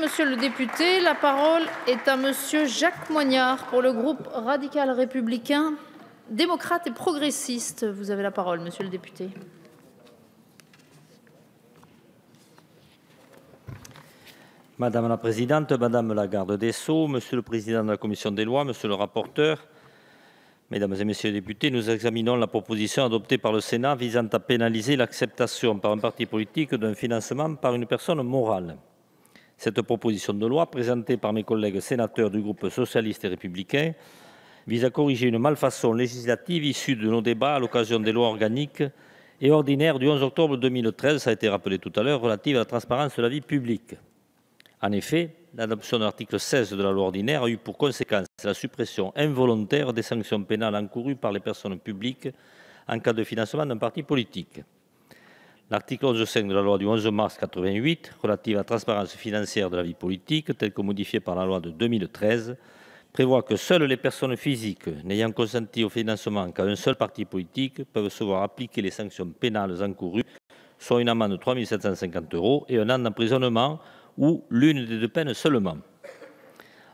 Monsieur le député, la parole est à monsieur Jacques Moignard pour le groupe radical républicain, démocrate et progressiste. Vous avez la parole, monsieur le député. Madame la présidente, madame la garde des Sceaux, monsieur le président de la commission des lois, monsieur le rapporteur, mesdames et messieurs les députés, nous examinons la proposition adoptée par le Sénat visant à pénaliser l'acceptation par un parti politique d'un financement par une personne morale. Cette proposition de loi, présentée par mes collègues sénateurs du groupe socialiste et républicain, vise à corriger une malfaçon législative issue de nos débats à l'occasion des lois organiques et ordinaires du 11 octobre 2013, ça a été rappelé tout à l'heure, relative à la transparence de la vie publique. En effet, l'adoption de l'article 16 de la loi ordinaire a eu pour conséquence la suppression involontaire des sanctions pénales encourues par les personnes publiques en cas de financement d'un parti politique. L'article 11.5 de la loi du 11 mars 1988, relative à la transparence financière de la vie politique, telle que modifiée par la loi de 2013, prévoit que seules les personnes physiques n'ayant consenti au financement qu'à un seul parti politique peuvent se voir appliquer les sanctions pénales encourues, soit une amende de 3 750 € et un an d'emprisonnement ou l'une des deux peines seulement.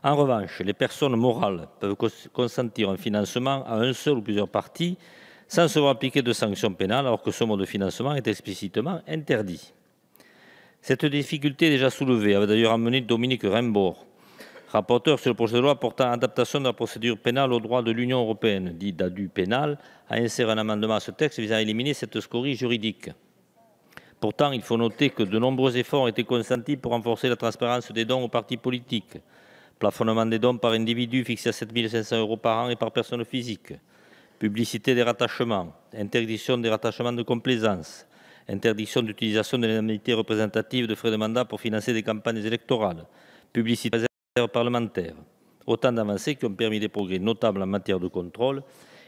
En revanche, les personnes morales peuvent consentir un financement à un seul ou plusieurs partis sans se voir appliquer de sanctions pénales, alors que ce mode de financement est explicitement interdit. Cette difficulté déjà soulevée avait d'ailleurs amené Dominique Raimbault, rapporteur sur le projet de loi portant adaptation de la procédure pénale au droit de l'Union européenne, dit DADU pénal, à insérer un amendement à ce texte visant à éliminer cette scorie juridique. Pourtant, il faut noter que de nombreux efforts ont été consentis pour renforcer la transparence des dons aux partis politiques. Plafonnement des dons par individu fixé à 7 500 € par an et par personne physique. Publicité des rattachements. Interdiction des rattachements de complaisance. Interdiction d'utilisation de l'indemnité représentative de frais de mandat pour financer des campagnes électorales. Publicité des réserves parlementaires. Autant d'avancées qui ont permis des progrès notables en matière de contrôle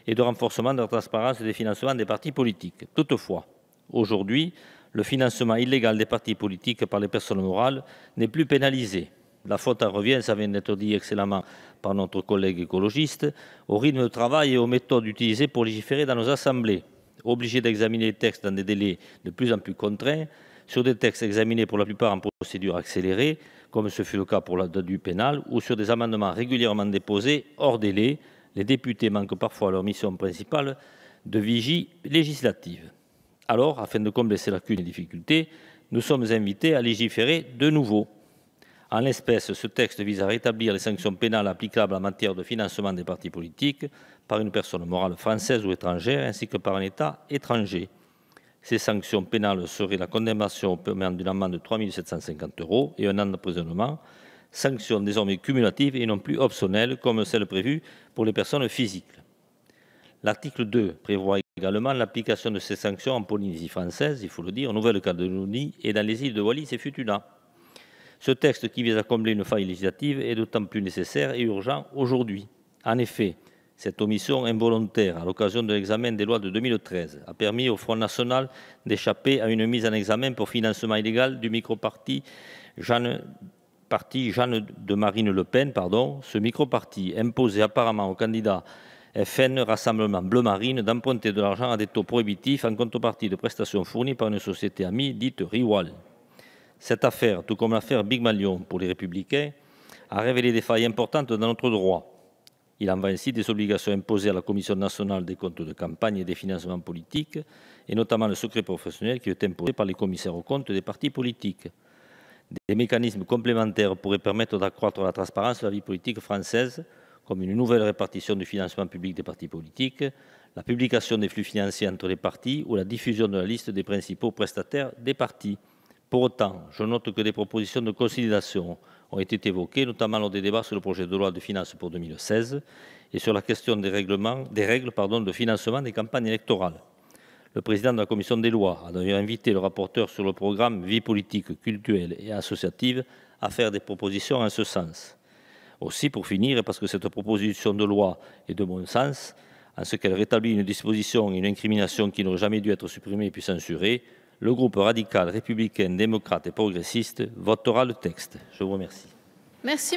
et de renforcement de la transparence des financements des partis politiques. Toutefois, aujourd'hui, le financement illégal des partis politiques par les personnes morales n'est plus pénalisé. La faute en revient, ça vient d'être dit excellemment par notre collègue écologiste, au rythme de travail et aux méthodes utilisées pour légiférer dans nos assemblées. Obligés d'examiner les textes dans des délais de plus en plus contraints, sur des textes examinés pour la plupart en procédure accélérée, comme ce fut le cas pour la DADU pénale, ou sur des amendements régulièrement déposés hors délai, les députés manquent parfois à leur mission principale de vigie législative. Alors, afin de combler ces lacunes et difficultés, nous sommes invités à légiférer de nouveau. En l'espèce, ce texte vise à rétablir les sanctions pénales applicables en matière de financement des partis politiques par une personne morale française ou étrangère, ainsi que par un État étranger. Ces sanctions pénales seraient la condamnation au paiement d'une amende de 3 750 € et un an d'emprisonnement, sanctions désormais cumulatives et non plus optionnelles comme celles prévues pour les personnes physiques. L'article 2 prévoit également l'application de ces sanctions en Polynésie française, il faut le dire, en Nouvelle-Calédonie et dans les îles de Wallis et Futuna. Ce texte qui vise à combler une faille législative est d'autant plus nécessaire et urgent aujourd'hui. En effet, cette omission involontaire à l'occasion de l'examen des lois de 2013 a permis au Front National d'échapper à une mise en examen pour financement illégal du micro-parti Jeanne de Marine Le Pen. Ce micro-parti imposait apparemment aux candidats FN, Rassemblement Bleu Marine, d'emprunter de l'argent à des taux prohibitifs en contrepartie de prestations fournies par une société amie dite Riwal. Cette affaire, tout comme l'affaire Big Malion pour les Républicains, a révélé des failles importantes dans notre droit. Il en va ainsi des obligations imposées à la Commission nationale des comptes de campagne et des financements politiques, et notamment le secret professionnel qui est imposé par les commissaires aux comptes des partis politiques. Des mécanismes complémentaires pourraient permettre d'accroître la transparence de la vie politique française, comme une nouvelle répartition du financement public des partis politiques, la publication des flux financiers entre les partis ou la diffusion de la liste des principaux prestataires des partis. Pour autant, je note que des propositions de consolidation ont été évoquées, notamment lors des débats sur le projet de loi de finances pour 2016 et sur la question des règles de financement des campagnes électorales. Le président de la commission des lois a d'ailleurs invité le rapporteur sur le programme Vie politique, cultuelle et associative à faire des propositions en ce sens. Aussi, pour finir, et parce que cette proposition de loi est de bon sens, en ce qu'elle rétablit une disposition et une incrimination qui n'auraient jamais dû être supprimées puis censurées, le groupe radical, républicain, démocrate et progressiste votera le texte. Je vous remercie. Merci.